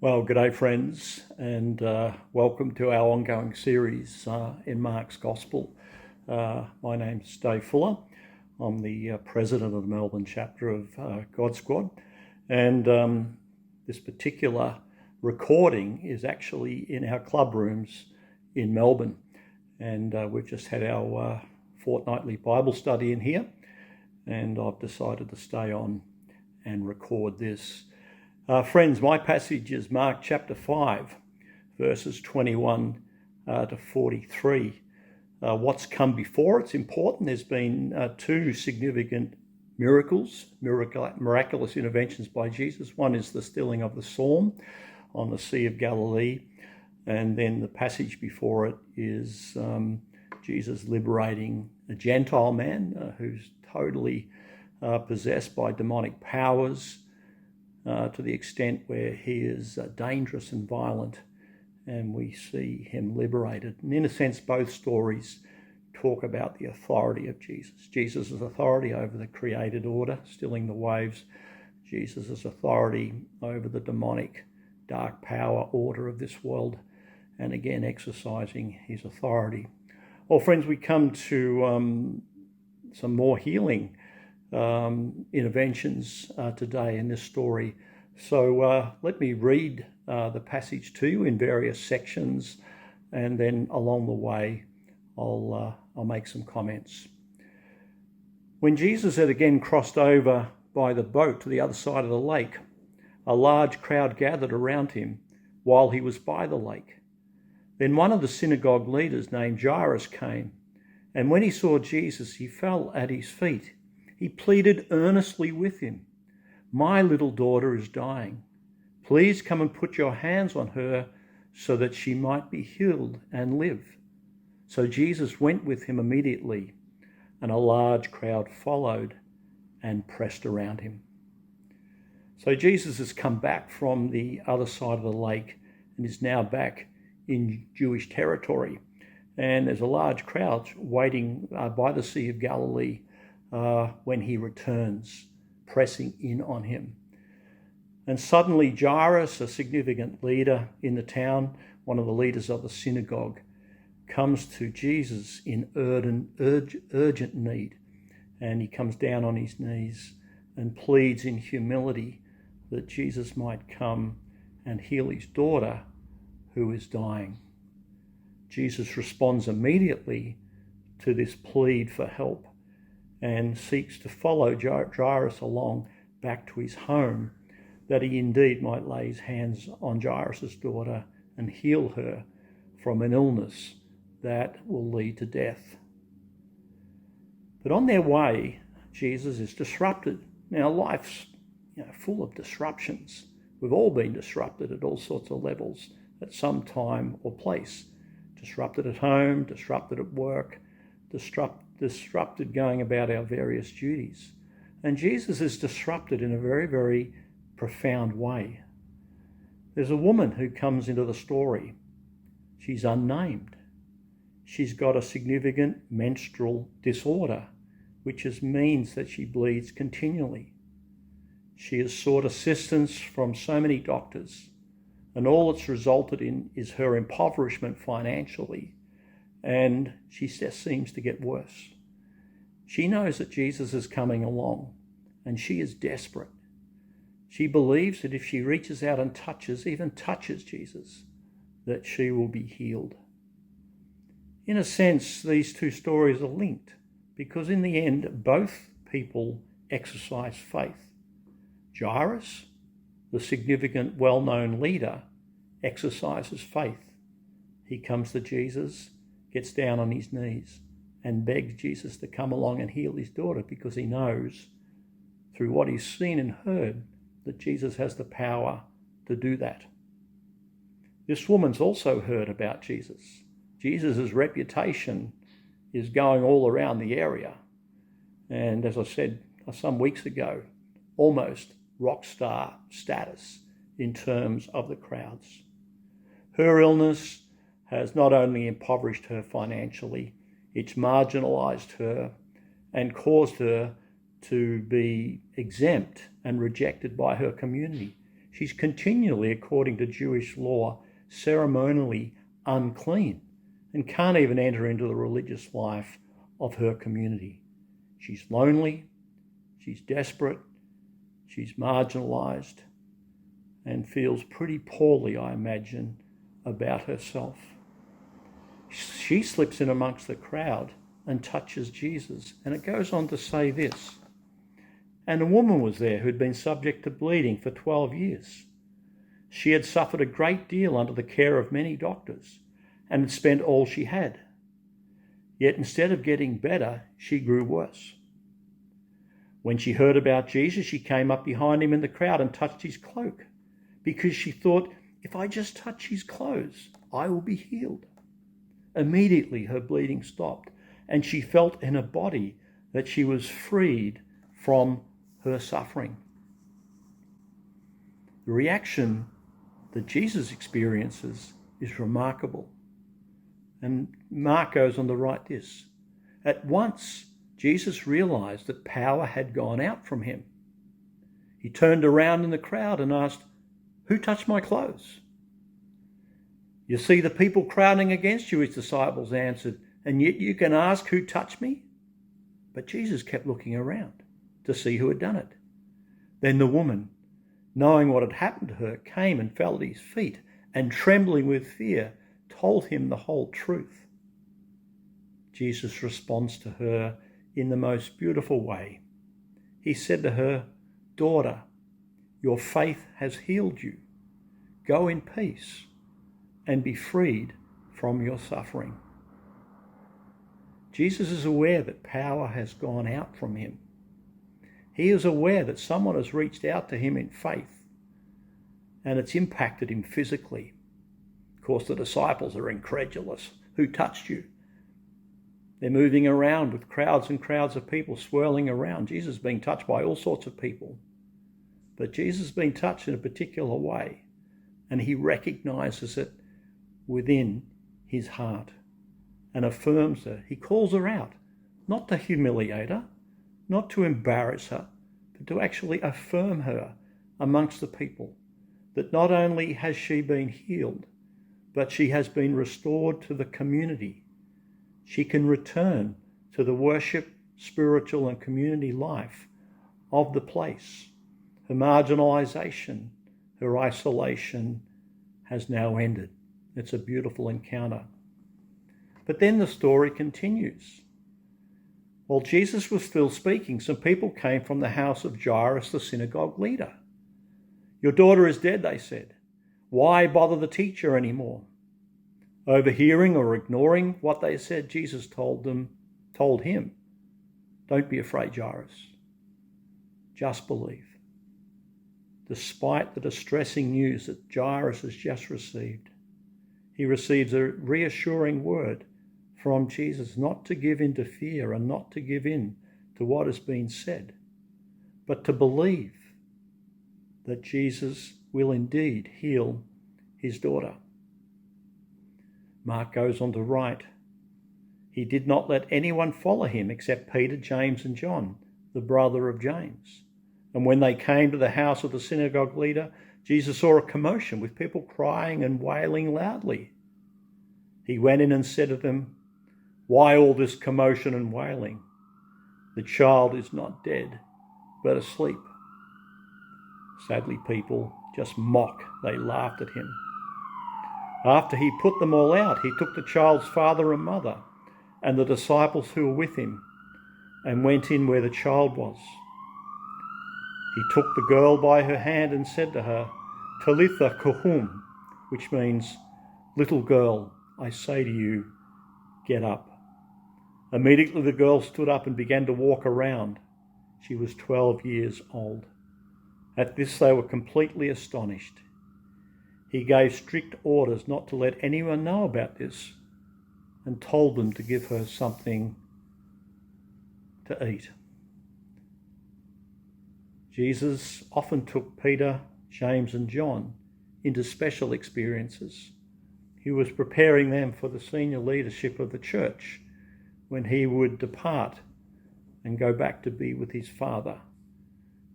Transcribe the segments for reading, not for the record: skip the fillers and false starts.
Well, good day, friends, and welcome to our ongoing series in Mark's Gospel. My name's Dave Fuller. I'm the president of the Melbourne chapter of God Squad, and this particular recording is actually in our club rooms in Melbourne, and we've just had our fortnightly Bible study in here, and I've decided to stay on and record this. Friends, my passage is Mark chapter 5, verses 21 to 43. What's come before it's important. There's been two significant miraculous interventions by Jesus. One is the stilling of the storm on the Sea of Galilee, and then the passage before it is Jesus liberating a Gentile man who's totally possessed by demonic powers, to the extent where he is dangerous and violent, and we see him liberated. And in a sense, both stories talk about the authority of Jesus. Jesus' authority over the created order, stilling the waves. Jesus' authority over the demonic dark power order of this world, and again exercising his authority. Well, friends, we come to some more healing interventions today in this story. So let me read the passage to you in various sections, and then along the way I'll make some comments. When Jesus had again crossed over by the boat to the other side of the lake, a large crowd gathered around him while he was by the lake. Then one of the synagogue leaders named Jairus came, and when he saw Jesus, he fell at his feet. He pleaded earnestly with him, "My little daughter is dying. Please come and put your hands on her so that she might be healed and live." So Jesus went with him immediately, and a large crowd followed and pressed around him. So Jesus has come back from the other side of the lake and is now back in Jewish territory. And there's a large crowd waiting by the Sea of Galilee when he returns, pressing in on him. And suddenly Jairus, a significant leader in the town, one of the leaders of the synagogue, comes to Jesus in urgent need. And he comes down on his knees and pleads in humility that Jesus might come and heal his daughter who is dying. Jesus responds immediately to this plead for help and seeks to follow Jairus along back to his home, that he indeed might lay his hands on Jairus' daughter and heal her from an illness that will lead to death. But on their way, Jesus is disrupted. Now, life's full of disruptions. We've all been disrupted at all sorts of levels at some time or place. Disrupted at home, disrupted at work, disrupted going about our various duties. And Jesus is disrupted in a very, very profound way. There's a woman who comes into the story. She's unnamed. She's got a significant menstrual disorder, which means that she bleeds continually. She has sought assistance from so many doctors, and all it's resulted in is her impoverishment financially, and she just seems to get worse. She knows that Jesus is coming along, and she is desperate. She believes that if she reaches out and even touches Jesus, that she will be healed. In a sense, these two stories are linked, because in the end, both people exercise faith. Jairus, the significant, well-known leader, exercises faith. He comes to Jesus, gets down on his knees, and begs Jesus to come along and heal his daughter, because he knows through what he's seen and heard that Jesus has the power to do that. This woman's also heard about Jesus. Jesus' reputation is going all around the area. And as I said some weeks ago, almost rock star status in terms of the crowds. Her illness has not only impoverished her financially, it's marginalised her and caused her to be exempt and rejected by her community. She's continually, according to Jewish law, ceremonially unclean and can't even enter into the religious life of her community. She's lonely, she's desperate, she's marginalised, and feels pretty poorly, I imagine, about herself. She slips in amongst the crowd and touches Jesus. And it goes on to say this: and a woman was there who'd been subject to bleeding for 12 years. She had suffered a great deal under the care of many doctors and had spent all she had. Yet instead of getting better, she grew worse. When she heard about Jesus, she came up behind him in the crowd and touched his cloak, because she thought, if I just touch his clothes, I will be healed. Immediately her bleeding stopped, and she felt in her body that she was freed from her suffering. The reaction that Jesus experiences is remarkable. And Mark goes on to write this: at once Jesus realized that power had gone out from him. He turned around in the crowd and asked, "Who touched my clothes?" "You see the people crowding against you," his disciples answered, "and yet you can ask, 'Who touched me?'" But Jesus kept looking around to see who had done it. Then the woman, knowing what had happened to her, came and fell at his feet, and trembling with fear, told him the whole truth. Jesus responds to her in the most beautiful way. He said to her, "Daughter, your faith has healed you. Go in peace and be freed from your suffering." Jesus is aware that power has gone out from him. He is aware that someone has reached out to him in faith, and it's impacted him physically. Of course, the disciples are incredulous. "Who touched you?" They're moving around with crowds and crowds of people swirling around. Jesus is being touched by all sorts of people. But Jesus is being touched in a particular way, and he recognizes it within his heart and affirms her. He calls her out, not to humiliate her, not to embarrass her, but to actually affirm her amongst the people, that not only has she been healed, but she has been restored to the community. She can return to the worship, spiritual and community life of the place. Her marginalisation, her isolation has now ended. It's a beautiful encounter. But then the story continues. While Jesus was still speaking, some people came from the house of Jairus, the synagogue leader. "Your daughter is dead," they said. "Why bother the teacher anymore?" Overhearing or ignoring what they said, Jesus told him, "Don't be afraid, Jairus. Just believe." Despite the distressing news that Jairus has just received, he receives a reassuring word from Jesus not to give in to fear and not to give in to what has been said, but to believe that Jesus will indeed heal his daughter. Mark goes on to write, "He did not let anyone follow him except Peter, James and John, the brother of James. And when they came to the house of the synagogue leader, Jesus saw a commotion with people crying and wailing loudly. He went in and said to them, 'Why all this commotion and wailing? The child is not dead, but asleep.' Sadly, people just mock. They laughed at him. After he put them all out, he took the child's father and mother and the disciples who were with him and went in where the child was. He took the girl by her hand and said to her, 'Talitha koum,' which means, 'Little girl, I say to you, get up.' Immediately the girl stood up and began to walk around. She was 12 years old. At this they were completely astonished. He gave strict orders not to let anyone know about this and told them to give her something to eat." Jesus often took Peter, James and John into special experiences. He was preparing them for the senior leadership of the church when he would depart and go back to be with his Father.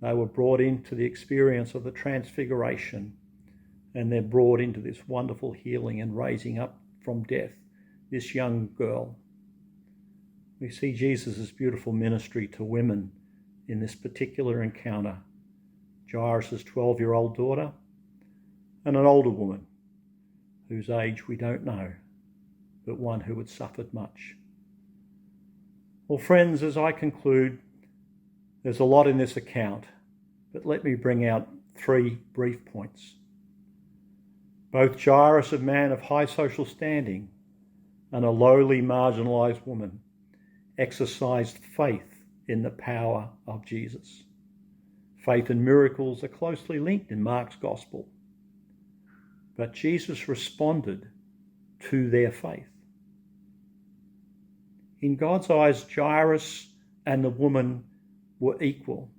They were brought into the experience of the transfiguration, and they're brought into this wonderful healing and raising up from death this young girl. We see Jesus' beautiful ministry to women in this particular encounter. Jairus' 12-year-old daughter and an older woman whose age we don't know, but one who had suffered much. Well, friends, as I conclude, there's a lot in this account, but let me bring out 3 brief points. Both Jairus, a man of high social standing, and a lowly, marginalised woman, exercised faith in the power of Jesus. Faith and miracles are closely linked in Mark's Gospel, but Jesus responded to their faith. In God's eyes, Jairus and the woman were equal.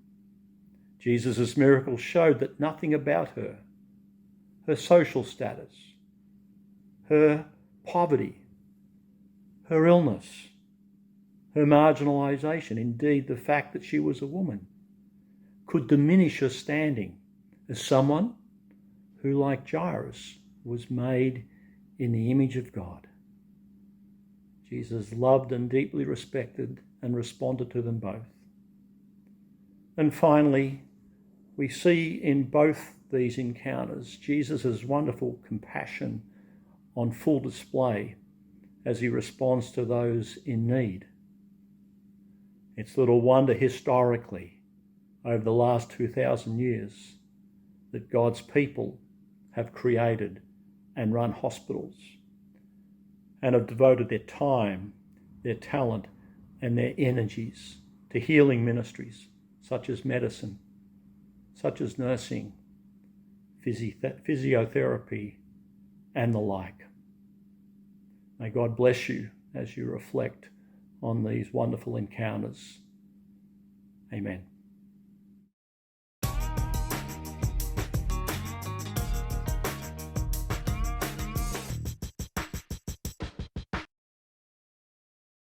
Jesus' miracle showed that nothing about her, her social status, her poverty, her illness, her marginalisation, indeed the fact that she was a woman, could diminish her standing as someone who, like Jairus, was made in the image of God. Jesus loved and deeply respected and responded to them both. And finally, we see in both these encounters Jesus' wonderful compassion on full display as he responds to those in need. It's little wonder historically, over the last 2,000 years, that God's people have created and run hospitals and have devoted their time, their talent, and their energies to healing ministries such as medicine, such as nursing, physiotherapy, and the like. May God bless you as you reflect on these wonderful encounters. Amen.